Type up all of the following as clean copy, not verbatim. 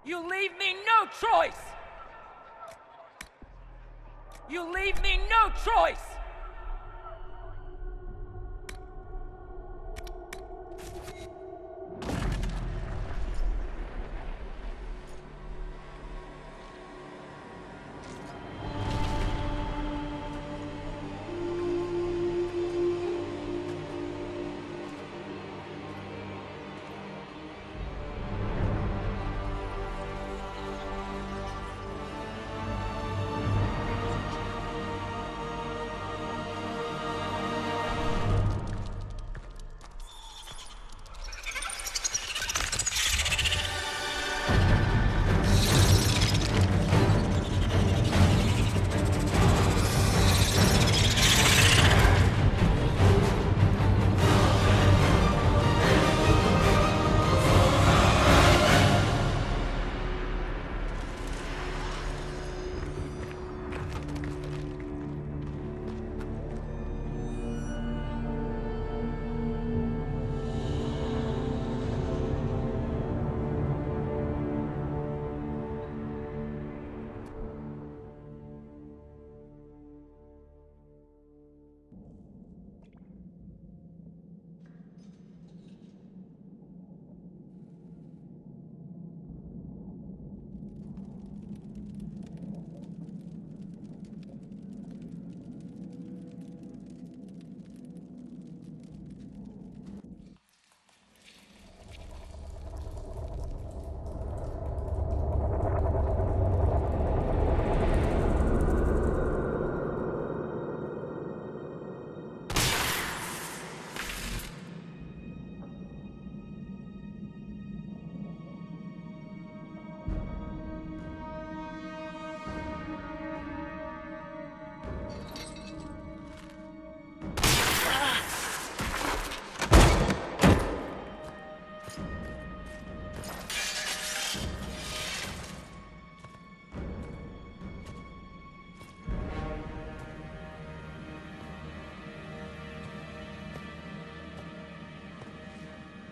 You leave me no choice! You leave me no choice!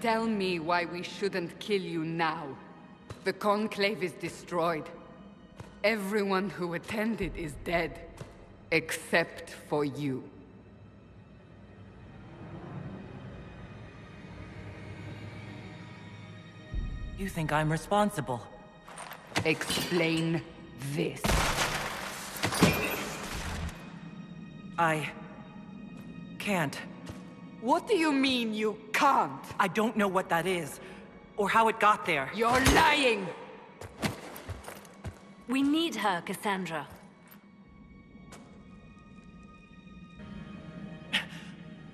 Tell me why we shouldn't kill you now. The Conclave is destroyed. Everyone who attended is dead. Except for you. You think I'm responsible? Explain this. I... can't. What do you mean you can't? I don't know what that is, or how it got there. You're lying! We need her, Cassandra.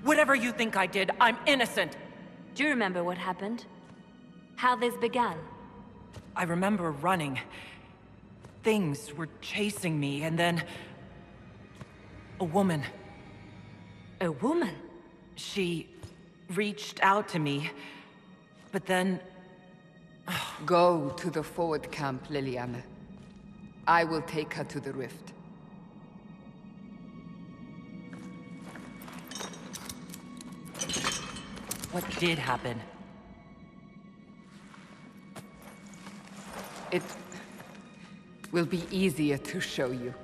Whatever you think I did, I'm innocent! Do you remember what happened? How this began? I remember running. Things were chasing me, and then... a woman. A woman? She reached out to me, but then... Go to the forward camp, Liliana. I will take her to the rift. What did happen? It will be easier to show you.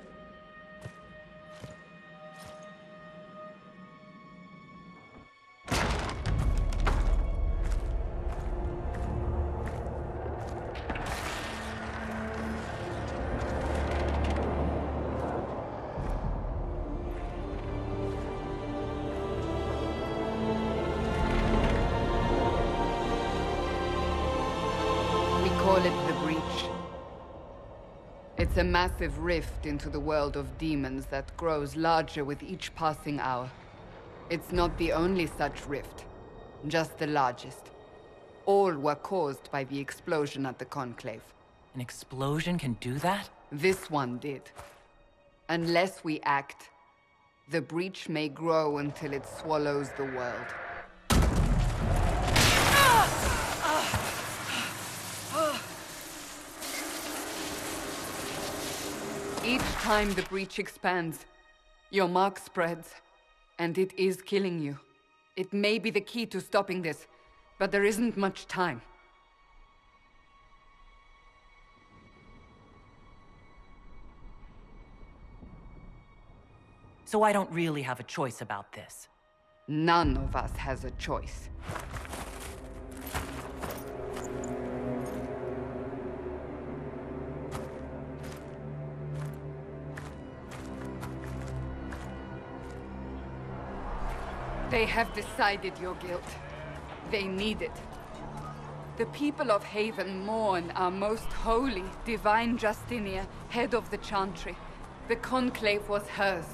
It's a massive rift into the world of demons that grows larger with each passing hour. It's not the only such rift, just the largest. All were caused by the explosion at the Conclave. An explosion can do that? This one did. Unless we act, the breach may grow until it swallows the world. Each time the breach expands, your mark spreads, and it is killing you. It may be the key to stopping this, but there isn't much time. So I don't really have a choice about this. None of us has a choice. They have decided your guilt. They need it. The people of Haven mourn our most holy, divine Justinia, head of the Chantry. The Conclave was hers.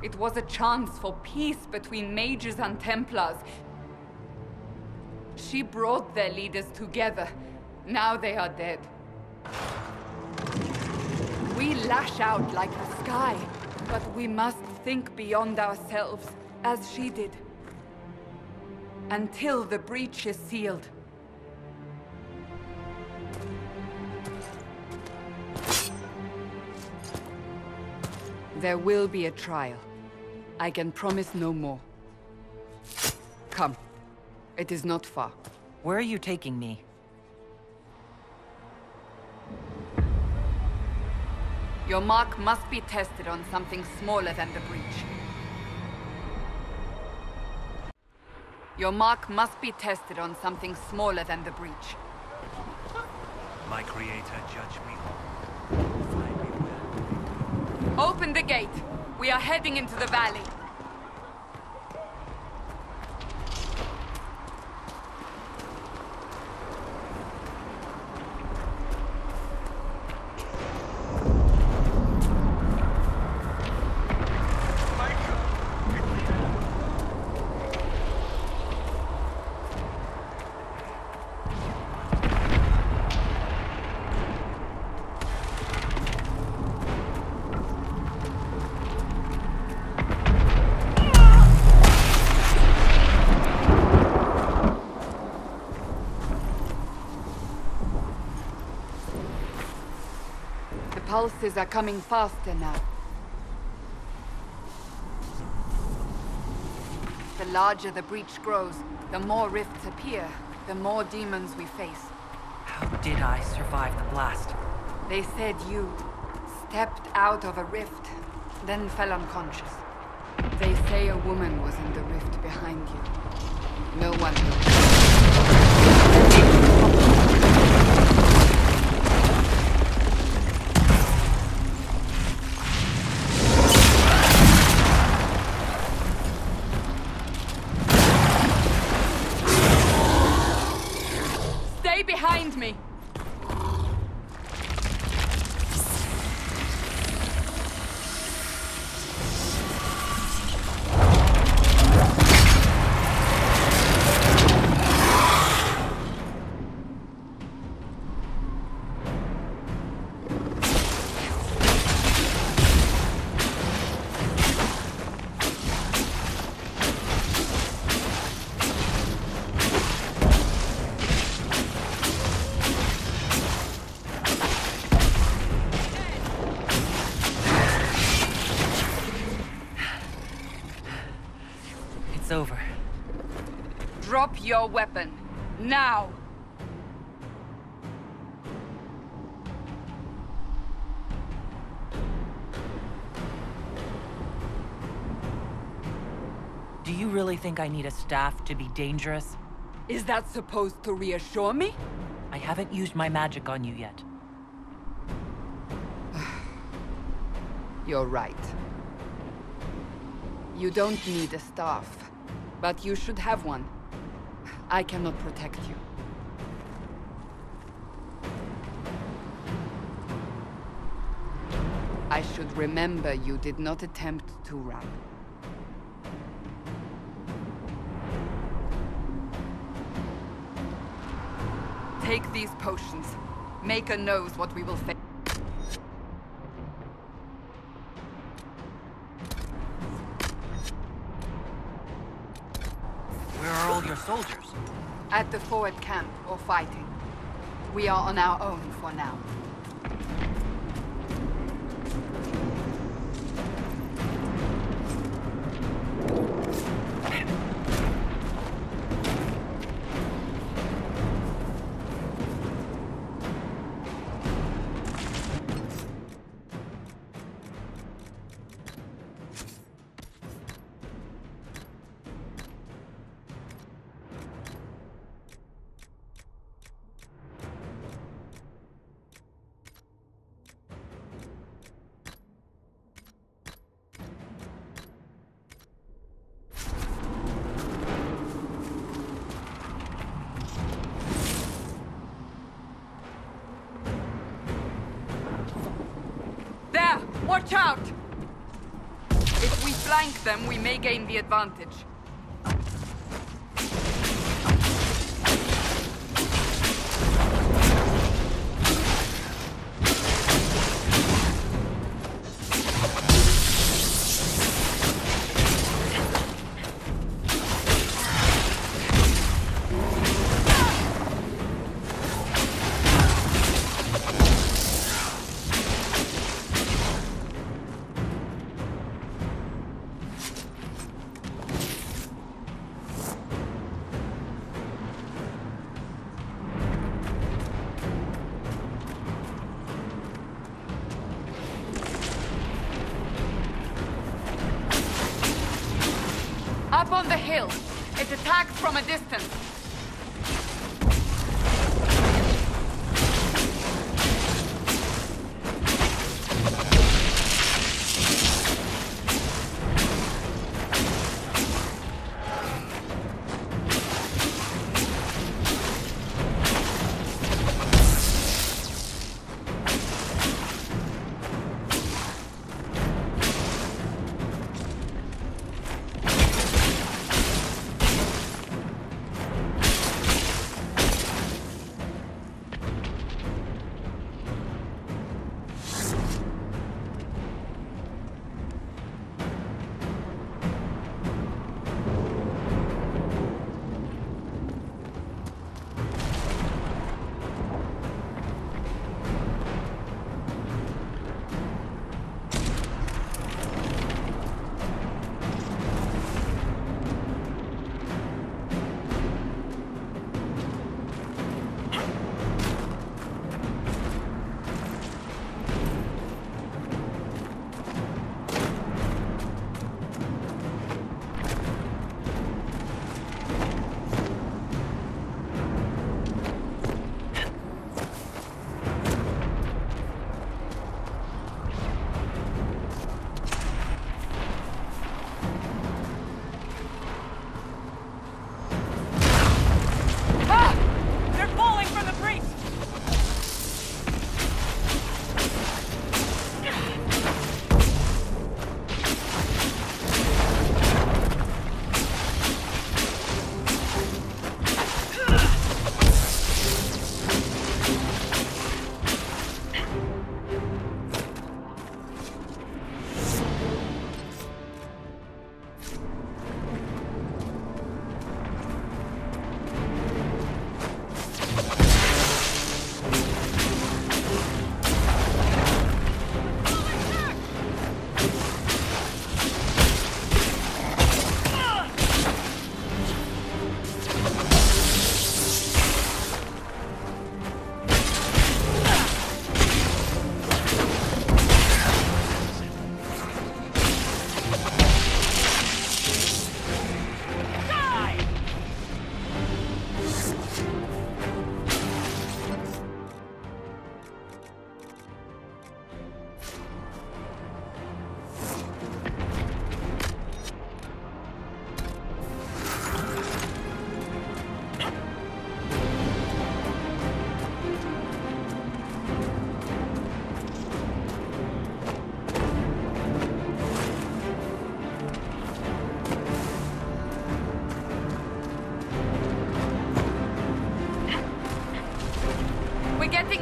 It was a chance for peace between mages and Templars. She brought their leaders together. Now they are dead. We lash out like the sky, but we must think beyond ourselves, as she did. Until the breach is sealed. There will be a trial. I can promise no more. Come. It is not far. Where are you taking me? Your mark must be tested on something smaller than the breach. Your mark must be tested on something smaller than the breach. My creator, judge me all. Find me where. Open the gate. We are heading into the valley. Pulses are coming faster now. The larger the breach grows, the more rifts appear, the more demons we face. How did I survive the blast? They said you stepped out of a rift, then fell unconscious. They say a woman was in the rift behind you. No one knows. Behind me! It's over. Drop your weapon. Now! Do you really think I need a staff to be dangerous? Is that supposed to reassure me? I haven't used my magic on you yet. You're right. You don't need a staff, but you should have one. I cannot protect you. I should remember you did not attempt to run. Take these potions. Maker knows what we will face. Where are all your soldiers? At the forward camp, or fighting. We are on our own for now. Watch out! If we flank them, we may gain the advantage. Up on the hill. It attacks from a distance.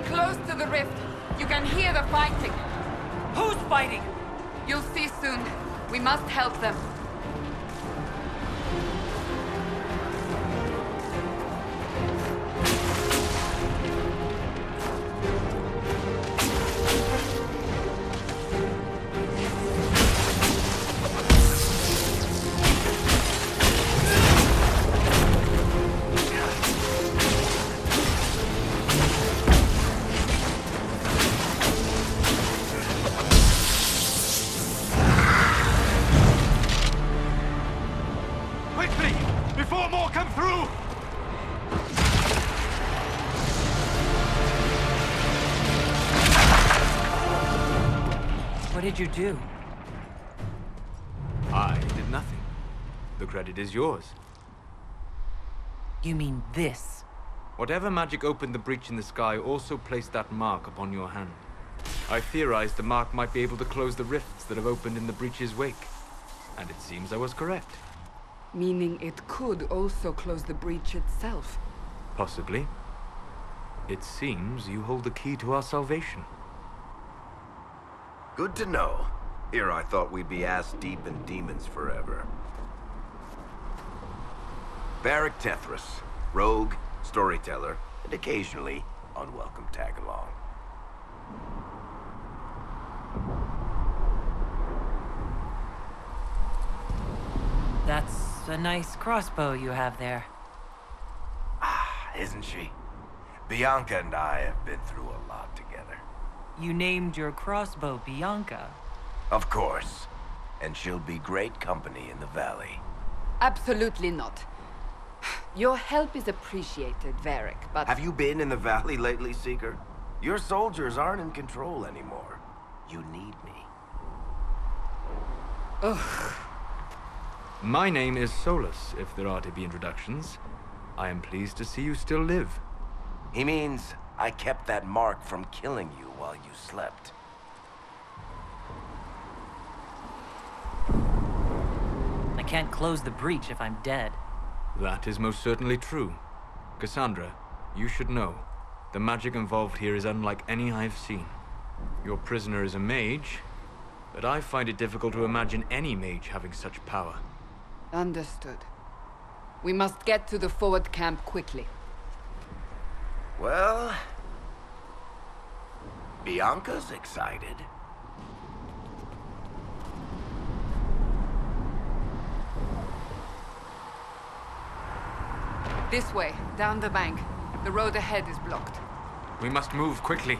Close to the rift. You can hear the fighting. Who's fighting? You'll see soon. We must help them. What did you do? I did nothing. The credit is yours. You mean this? Whatever magic opened the breach in the sky also placed that mark upon your hand. I theorized the mark might be able to close the rifts that have opened in the breach's wake. And it seems I was correct. Meaning it could also close the breach itself. Possibly. It seems you hold the key to our salvation. Good to know. Here I thought we'd be ass-deep in demons forever. Varric Tethras, rogue, storyteller, and occasionally unwelcome tag-along. That's a nice crossbow you have there. Isn't she? Bianca and I have been through a lot together. You named your crossbow Bianca. Of course. And she'll be great company in the valley. Absolutely not. Your help is appreciated, Varric, but... Have you been in the valley lately, Seeker? Your soldiers aren't in control anymore. You need me. Ugh. My name is Solus, if there are to be introductions. I am pleased to see you still live. He means I kept that mark from killing you while you slept. I can't close the breach if I'm dead. That is most certainly true. Cassandra, you should know. The magic involved here is unlike any I've seen. Your prisoner is a mage, but I find it difficult to imagine any mage having such power. Understood. We must get to the forward camp quickly. Well... Bianca's excited. This way, down the bank. The road ahead is blocked. We must move quickly.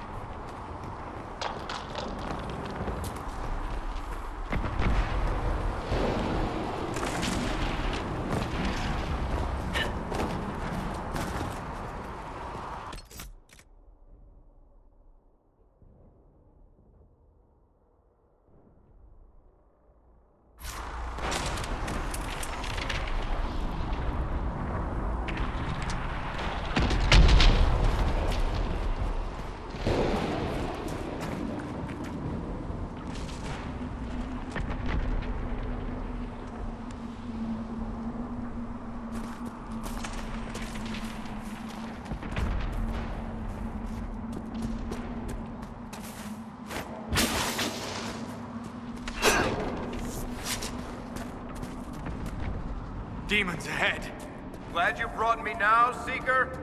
Demons ahead! Glad you brought me now, Seeker?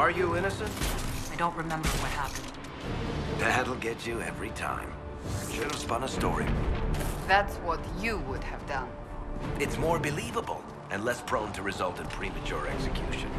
Are you innocent? I don't remember what happened. That'll get you every time. Should have spun a story. That's what you would have done. It's more believable and less prone to result in premature execution.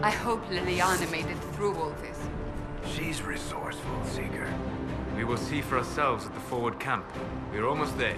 I hope Liliana made it through all this. She's resourceful, Seeker. We will see for ourselves at the forward camp. We're almost there.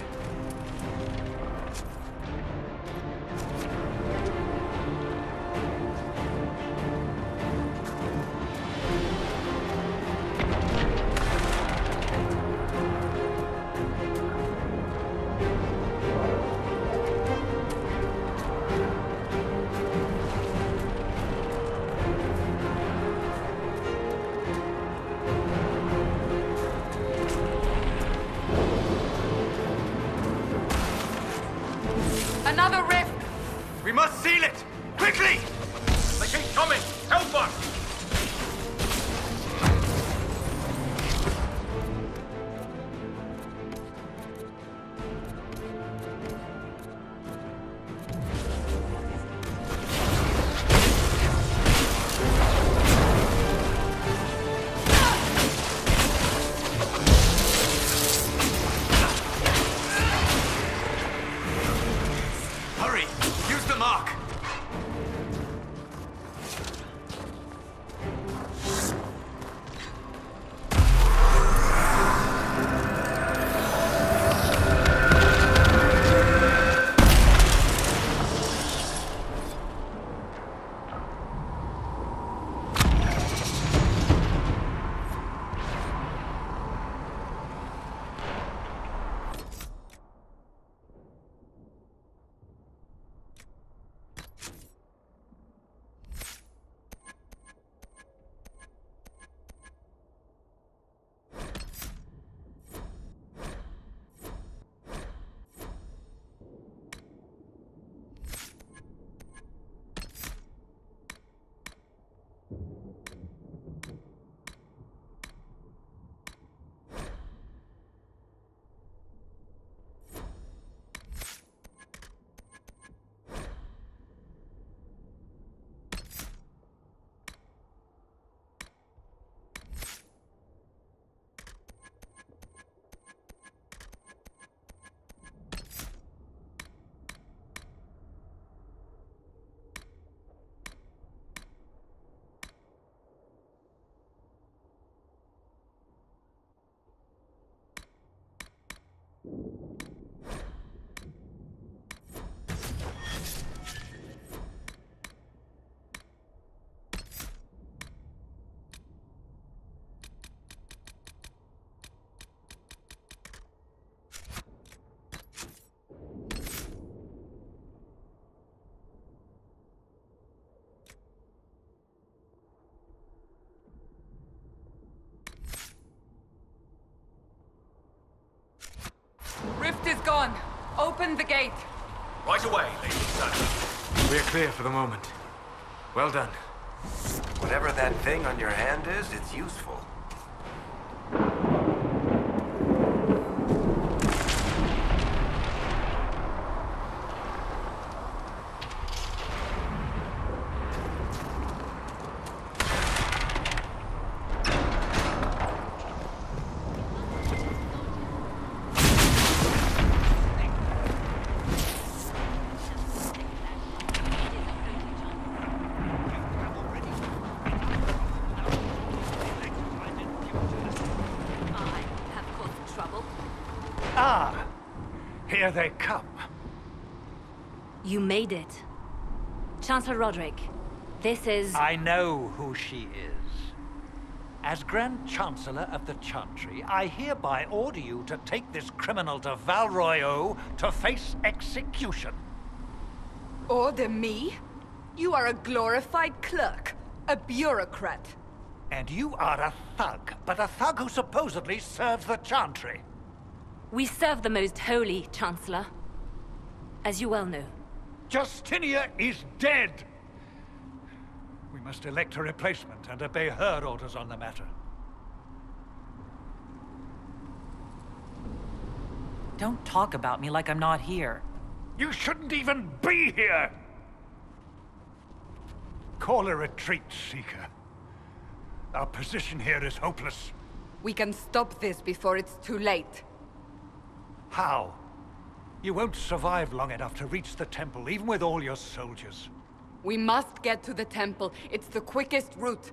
Another rift! We must seal it! Quickly! They keep coming! Help us! Hurry! Use the mark! Rift is gone. Open the gate. Right away, Lady Sandra. We're clear for the moment. Well done. Whatever that thing on your hand is, it's useful. I have caused trouble. Ah! Here they come. You made it. Chancellor Roderick, this is... I know who she is. As Grand Chancellor of the Chantry, I hereby order you to take this criminal to Val Royeaux to face execution. Order me? You are a glorified clerk, a bureaucrat. And you are a thug, but a thug who supposedly serves the Chantry. We serve the most holy, Chancellor. As you well know. Justinia is dead! We must elect a replacement and obey her orders on the matter. Don't talk about me like I'm not here. You shouldn't even be here! Call a retreat, Seeker. Our position here is hopeless. We can stop this before it's too late. How? You won't survive long enough to reach the temple, even with all your soldiers. We must get to the temple. It's the quickest route.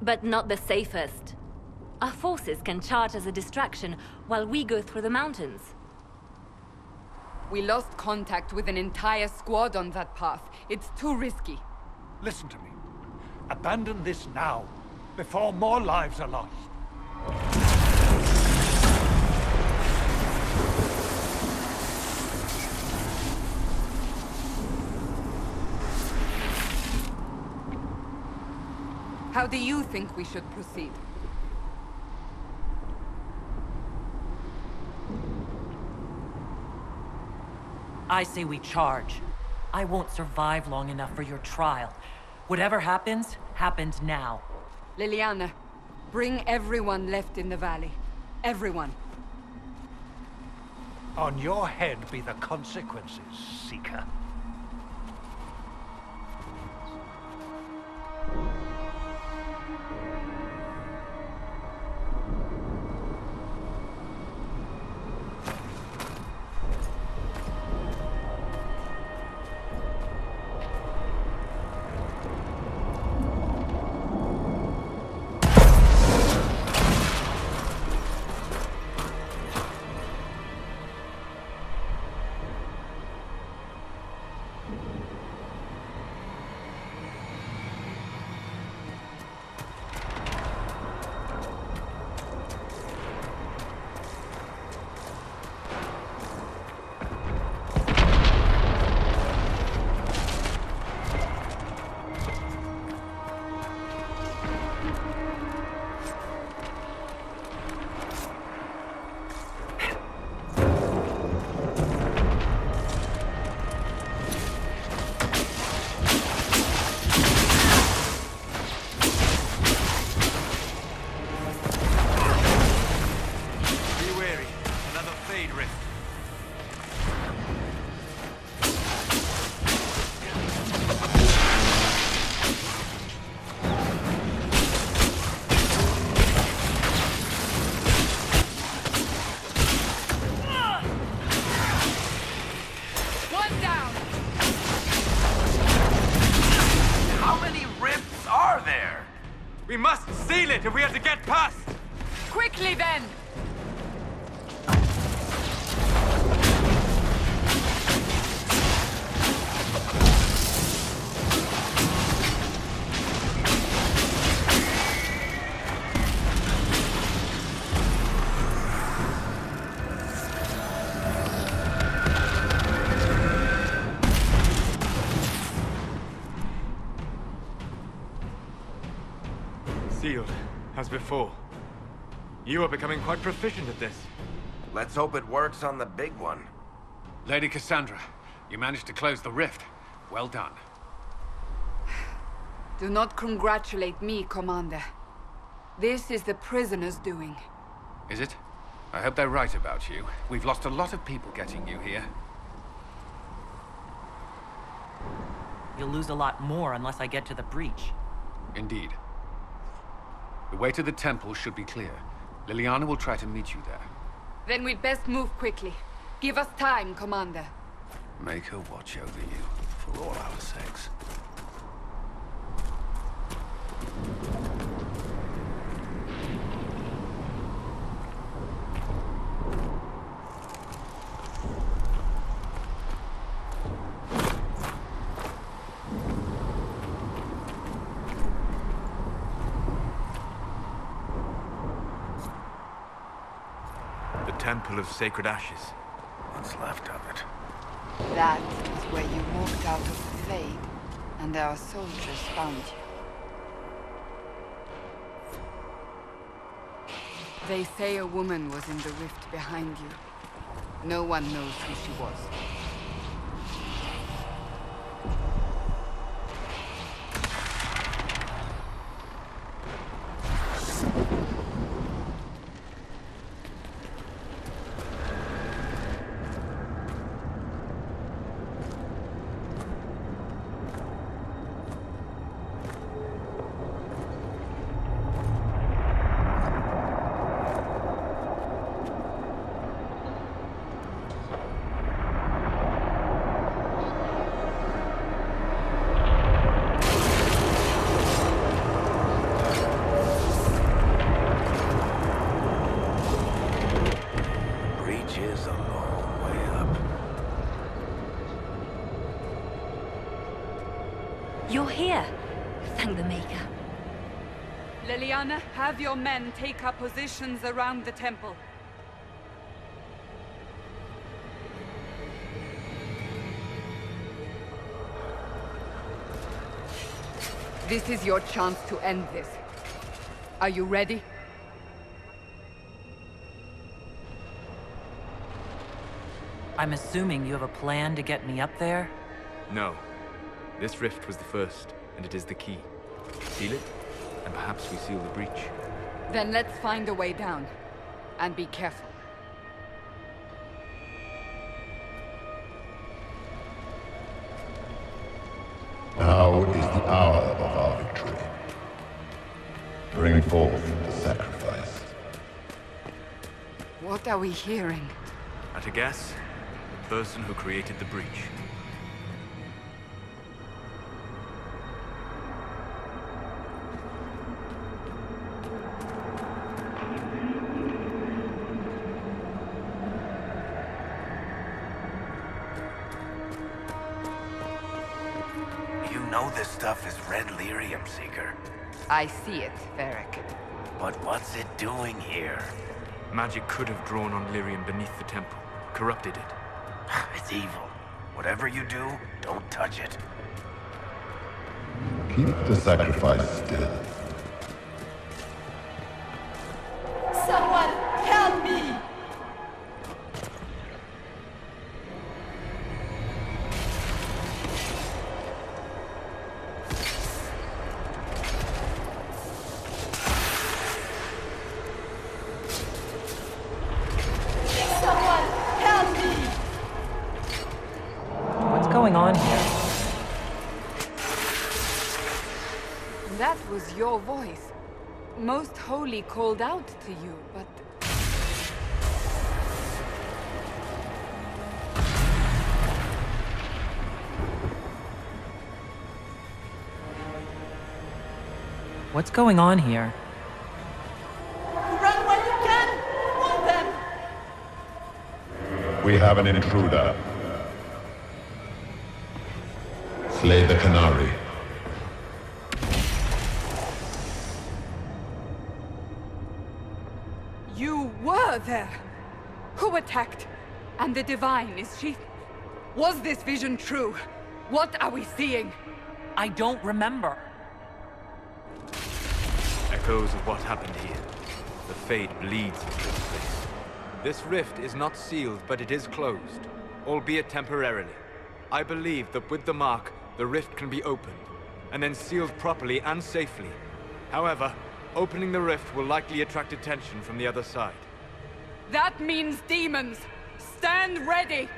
But not the safest. Our forces can charge as a distraction while we go through the mountains. We lost contact with an entire squad on that path. It's too risky. Listen to me. Abandon this now, before more lives are lost. How do you think we should proceed? I say we charge. I won't survive long enough for your trial. Whatever happens, happens now. Liliana, bring everyone left in the valley. Everyone. On your head be the consequences, Seeker. We must seal it if we are to get past! Quickly then! Sealed, as before. You are becoming quite proficient at this. Let's hope it works on the big one. Lady Cassandra, you managed to close the rift. Well done. Do not congratulate me, Commander. This is the prisoners' doing. Is it? I hope they're right about you. We've lost a lot of people getting you here. You'll lose a lot more unless I get to the breach. Indeed. The way to the temple should be clear. Liliana will try to meet you there. Then we'd best move quickly. Give us time, Commander. Make her watch over you, for all our sakes. Temple of Sacred Ashes. What's left of it? That is where you walked out of the Fade, and our soldiers found you. They say a woman was in the rift behind you. No one knows who she was. You're here. Thank the Maker. Liliana, have your men take up positions around the temple. This is your chance to end this. Are you ready? I'm assuming you have a plan to get me up there? No. This rift was the first, and it is the key. Seal it, and perhaps we seal the breach. Then let's find a way down. And be careful. Now is the hour of our victory. Bring forth the sacrifice. What are we hearing? At a guess, the person who created the breach. You know this stuff is red lyrium, Seeker. I see it, Varric. But what's it doing here? Magic could have drawn on lyrium beneath the temple, corrupted it. It's evil. Whatever you do, don't touch it. Keep the sacrifice still. Someone help me! What's going on here? That was your voice. Most Holy called out to you, but... What's going on here? Run while you can! Want them! We have an intruder. Slay the Canary. You were there! Who attacked? And the Divine, is she... Was this vision true? What are we seeing? I don't remember. Echoes of what happened here. The Fade bleeds into this place. This rift is not sealed, but it is closed, albeit temporarily. I believe that with the mark, the rift can be opened, and then sealed properly and safely. However, opening the rift will likely attract attention from the other side. That means demons! Stand ready!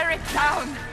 Tear it down!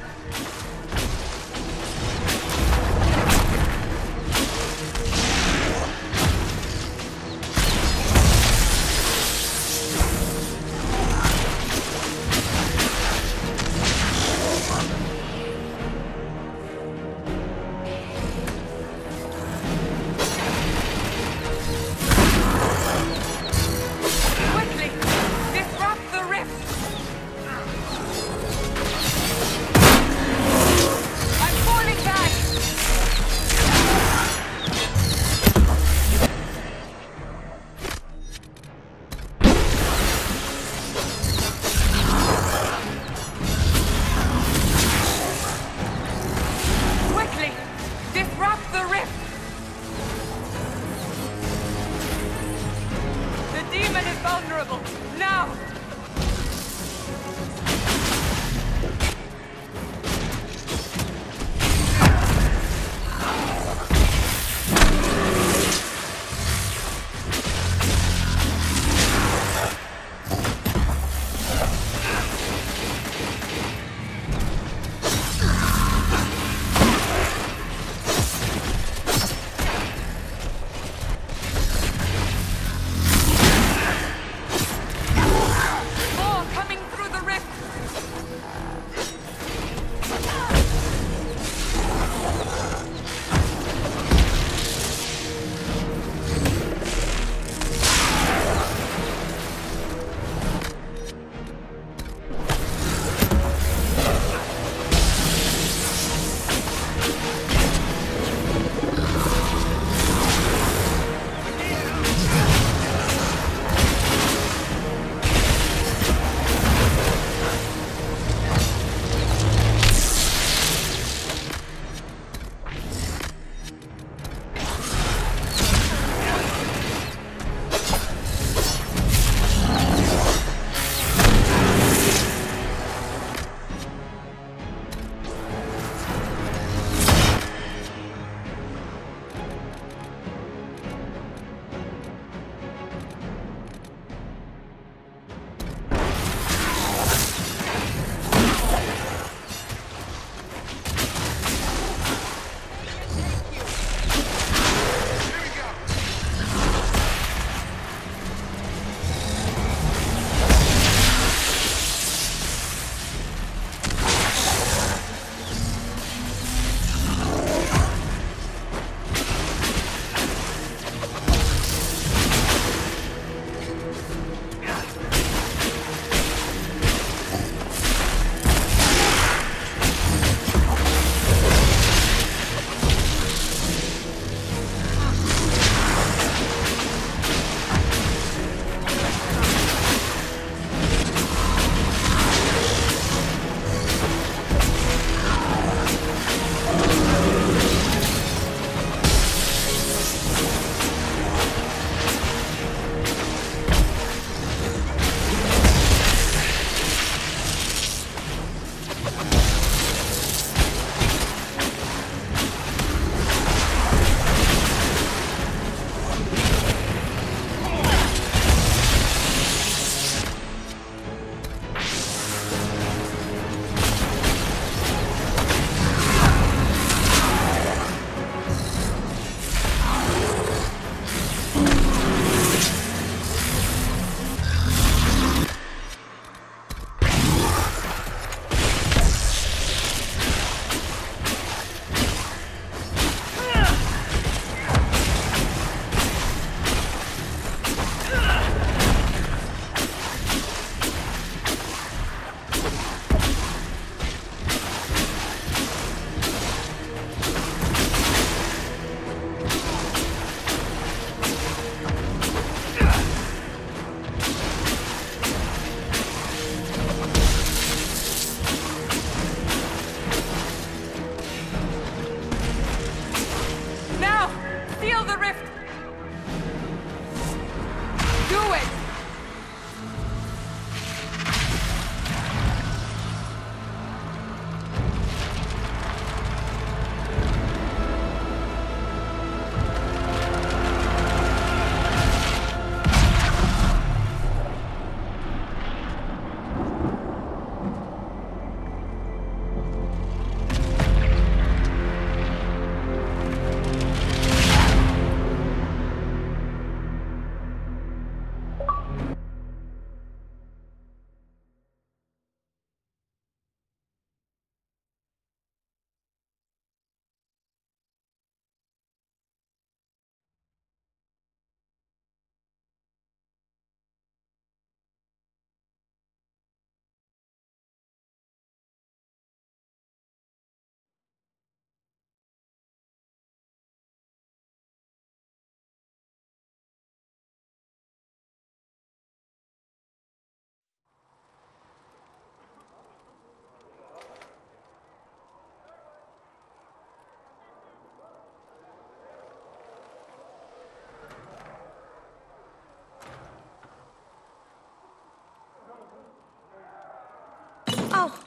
Oh!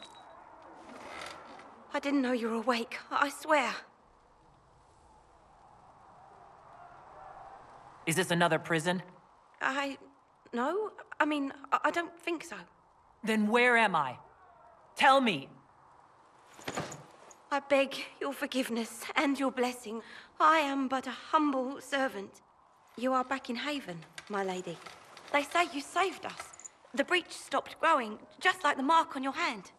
I didn't know you were awake, I swear. Is this another prison? No. I mean, I don't think so. Then where am I? Tell me! I beg your forgiveness and your blessing. I am but a humble servant. You are back in Haven, my lady. They say you saved us. The breach stopped growing, just like the mark on your hand.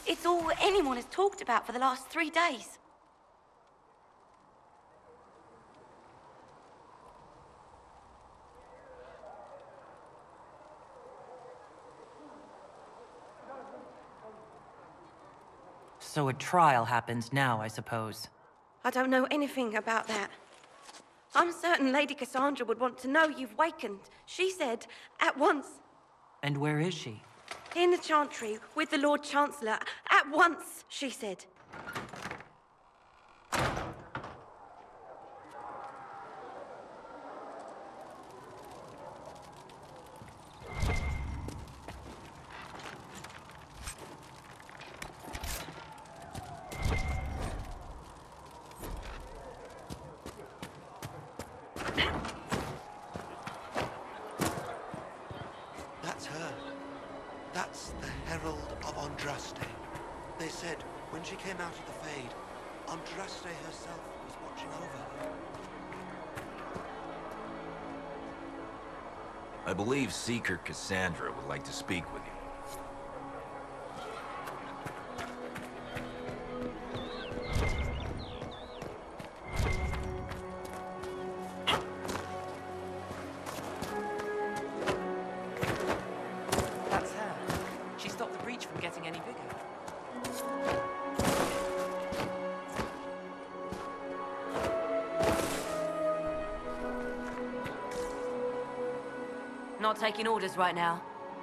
It's all anyone has talked about for the last 3 days. So a trial happens now, I suppose. I don't know anything about that. I'm certain Lady Cassandra would want to know you've wakened. She said, at once. And where is she? In the Chantry, with the Lord Chancellor. At once, she said. That's her. That's the Herald of Andraste. They said when she came out of the Fade, Andraste herself was watching over her. I believe Seeker Cassandra would like to speak with you. That's her. She stopped the breach from getting any bigger. Not taking orders right now.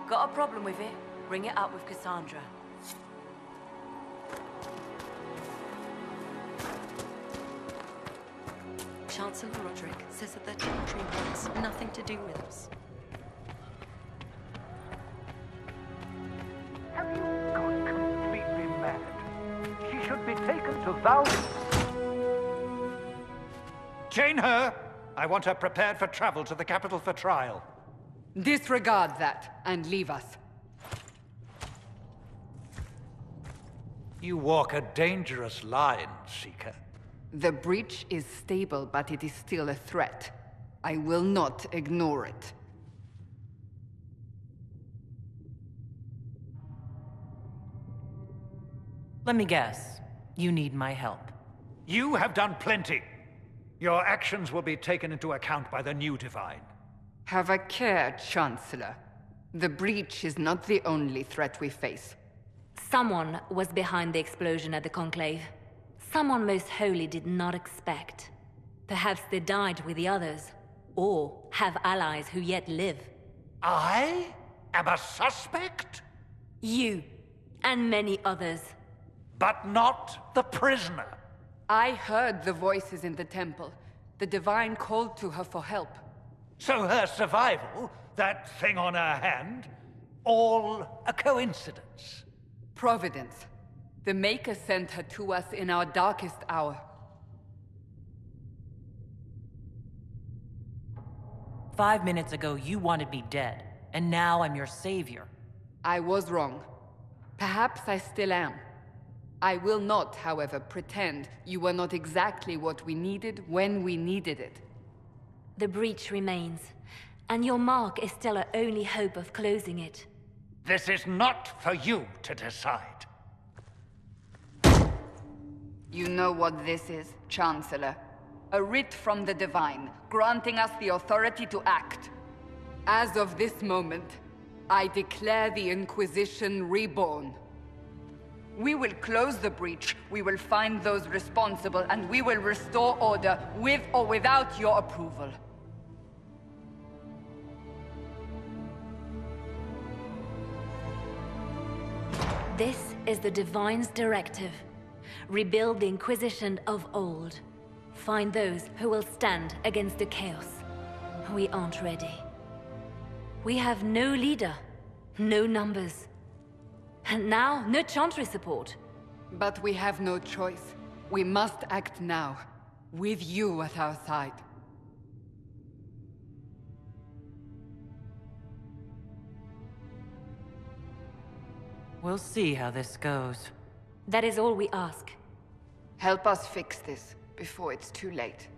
Got a problem with it? Bring it up with Cassandra. Chancellor Roderick says that the Chantry wants nothing to do with us. Have you gone completely mad? She should be taken to Val... Chain her! I want her prepared for travel to the capital for trial. Disregard that and leave us. You walk a dangerous line, Seeker. The breach is stable, but it is still a threat. I will not ignore it. Let me guess. You need my help. You have done plenty. Your actions will be taken into account by the new Divine. Have a care, Chancellor. The breach is not the only threat we face. Someone was behind the explosion at the Conclave. Someone Most Holy did not expect. Perhaps they died with the others, or have allies who yet live. I am a suspect? You, and many others. But not the prisoner. I heard the voices in the temple. The Divine called to her for help. So her survival, that thing on her hand, all a coincidence? Providence. The Maker sent her to us in our darkest hour. 5 minutes ago, you wanted me dead, and now I'm your savior. I was wrong. Perhaps I still am. I will not, however, pretend you were not exactly what we needed when we needed it. The breach remains, and your mark is still our only hope of closing it. This is not for you to decide. You know what this is, Chancellor. A writ from the Divine, granting us the authority to act. As of this moment, I declare the Inquisition reborn. We will close the breach, we will find those responsible, and we will restore order with or without your approval. This is the Divine's directive. Rebuild the Inquisition of old. Find those who will stand against the chaos. We aren't ready. We have no leader, no numbers. And now, no Chantry support. But we have no choice. We must act now, with you at our side. We'll see how this goes. That is all we ask. Help us fix this, before it's too late.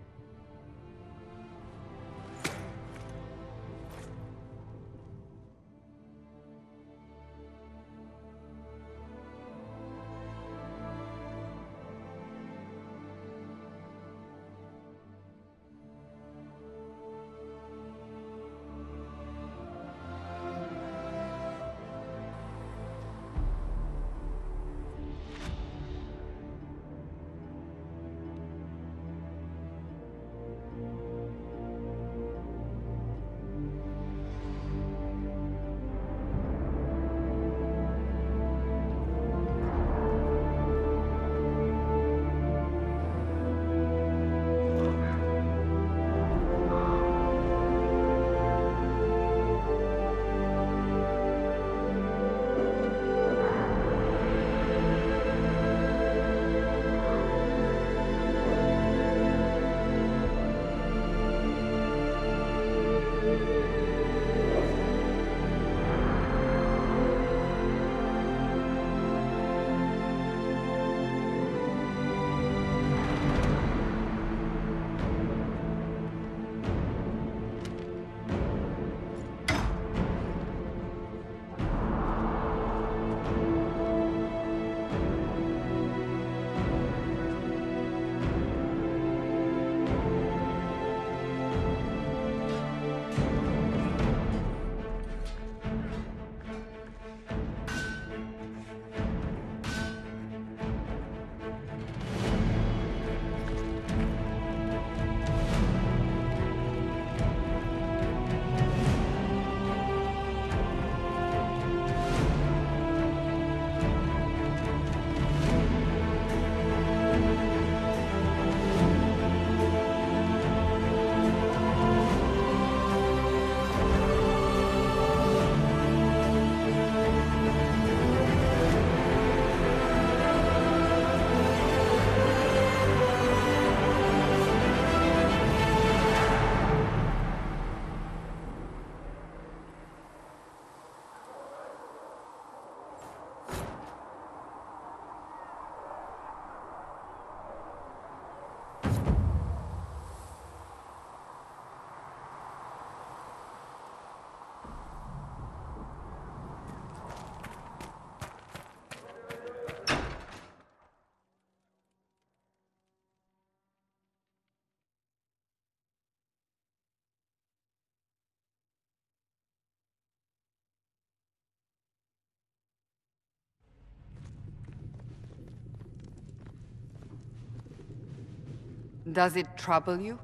Does it trouble you?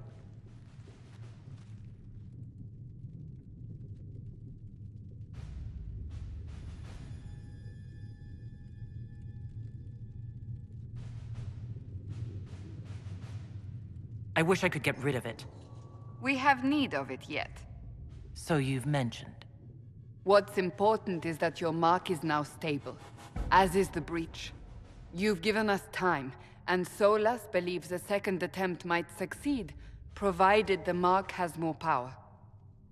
I wish I could get rid of it. We have need of it yet. So you've mentioned. What's important is that your mark is now stable, as is the breach. You've given us time, and Solas believes a second attempt might succeed, provided the mark has more power.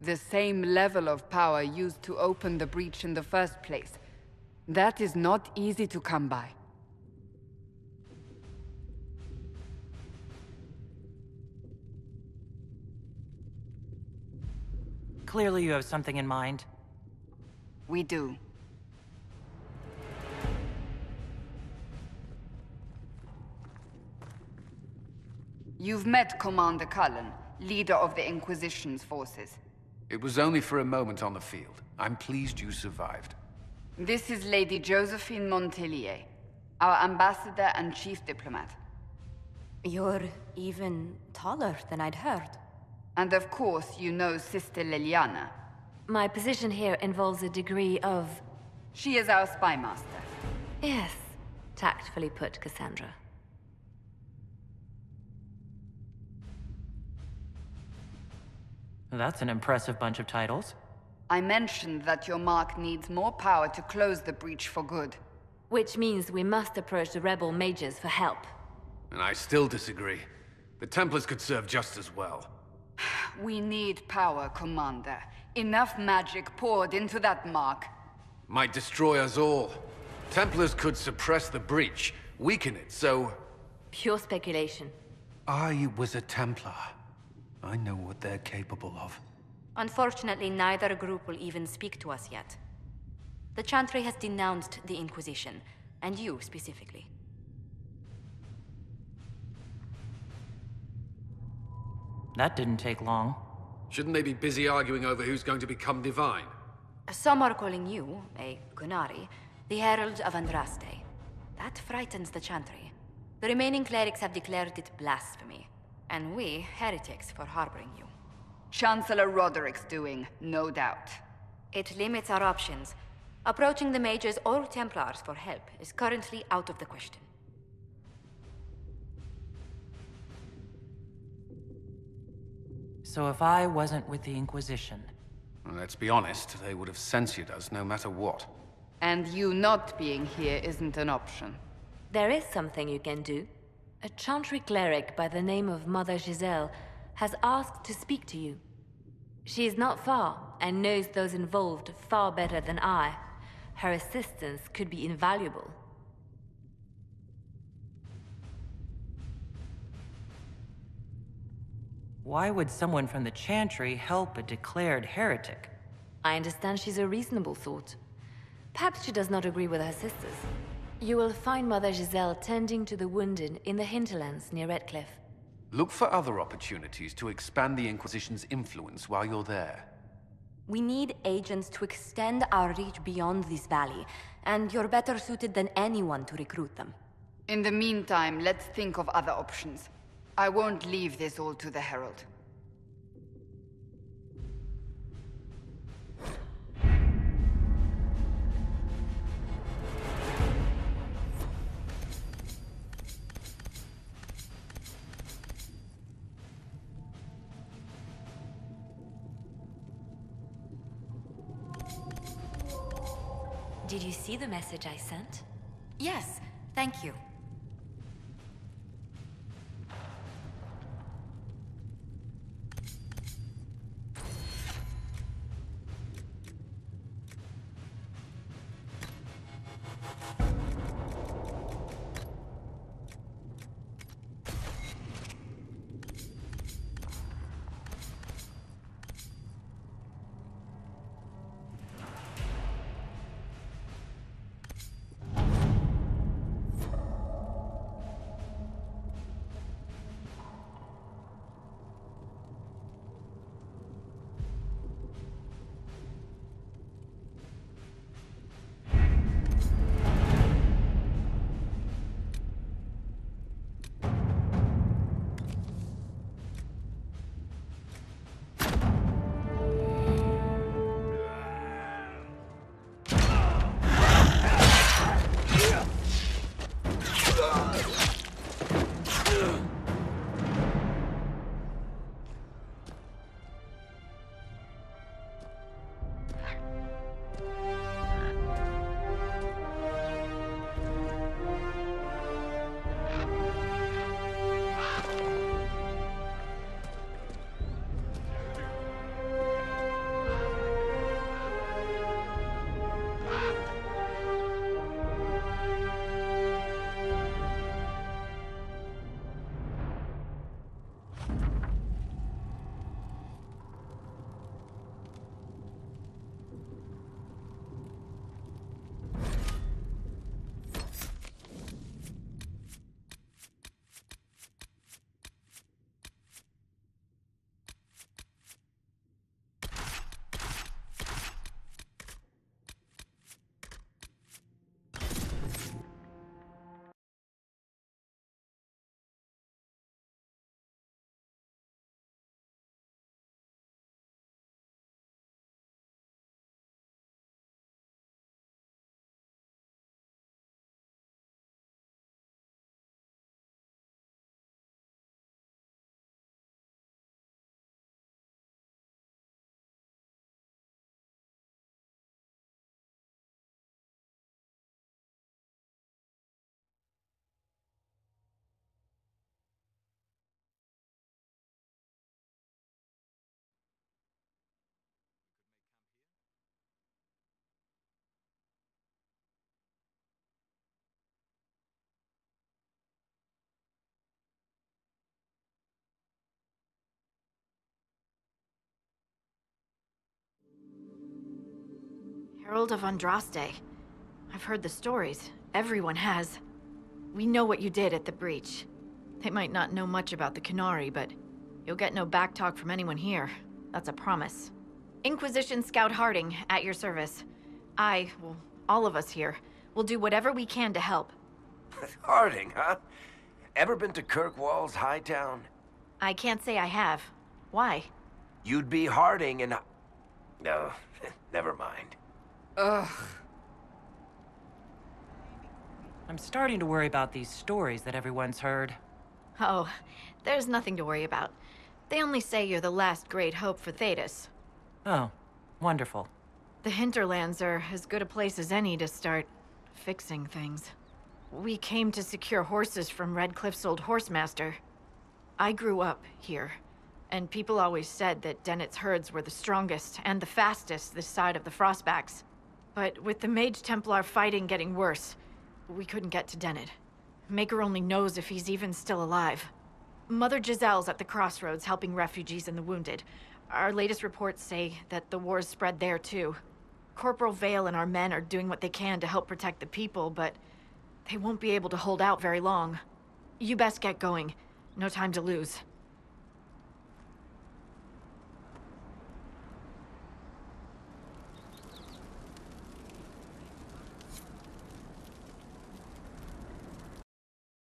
The same level of power used to open the breach in the first place. That is not easy to come by. Clearly you have something in mind. We do. You've met Commander Cullen, leader of the Inquisition's forces. It was only for a moment on the field. I'm pleased you survived. This is Lady Josephine Montelier, our ambassador and chief diplomat. You're even taller than I'd heard. And of course, you know Sister Liliana. My position here involves a degree of... She is our spy master. Yes, tactfully put, Cassandra. That's an impressive bunch of titles. I mentioned that your mark needs more power to close the breach for good. Which means we must approach the rebel mages for help. And I still disagree. The Templars could serve just as well. We need power, Commander. Enough magic poured into that mark. Might destroy us all. Templars could suppress the breach, weaken it, so... Pure speculation. I was a Templar. I know what they're capable of. Unfortunately, neither group will even speak to us yet. The Chantry has denounced the Inquisition, and you specifically. That didn't take long. Shouldn't they be busy arguing over who's going to become divine? Some are calling you, a Gunari, the Herald of Andraste. That frightens the Chantry. The remaining clerics have declared it blasphemy, and we, heretics, for harboring you. Chancellor Roderick's doing, no doubt. It limits our options. Approaching the mages or Templars for help is currently out of the question. So if I wasn't with the Inquisition... Well, let's be honest, they would have censored us no matter what. And you not being here isn't an option. There is something you can do. A Chantry cleric by the name of Mother Giselle has asked to speak to you. She is not far, and knows those involved far better than I. Her assistance could be invaluable. Why would someone from the Chantry help a declared heretic? I understand she's a reasonable sort. Perhaps she does not agree with her sisters. You will find Mother Giselle tending to the wounded in the hinterlands near Redcliffe. Look for other opportunities to expand the Inquisition's influence while you're there. We need agents to extend our reach beyond this valley, and you're better suited than anyone to recruit them. In the meantime, let's think of other options. I won't leave this all to the Herald. Did you see the message I sent? Yes, thank you. Herald of Andraste. I've heard the stories. Everyone has. We know what you did at the breach. They might not know much about the Qunari, but you'll get no backtalk from anyone here. That's a promise. Inquisition Scout Harding, at your service. Well, all of us here, will do whatever we can to help. Harding, huh? Ever been to Kirkwall's Hightown? I can't say I have. Why? You'd be Harding and... No, never mind. Ugh. I'm starting to worry about these stories that everyone's heard. Oh, there's nothing to worry about. They only say you're the last great hope for Thetis. Oh, wonderful. The hinterlands are as good a place as any to start fixing things. We came to secure horses from Redcliffe's old horsemaster. I grew up here, and people always said that Dennett's herds were the strongest and the fastest this side of the Frostbacks. But with the Mage Templar fighting getting worse, we couldn't get to Dennett. Maker only knows if he's even still alive. Mother Giselle's at the crossroads helping refugees and the wounded. Our latest reports say that the war's spread there too. Corporal Vale and our men are doing what they can to help protect the people, but they won't be able to hold out very long. You best get going. No time to lose.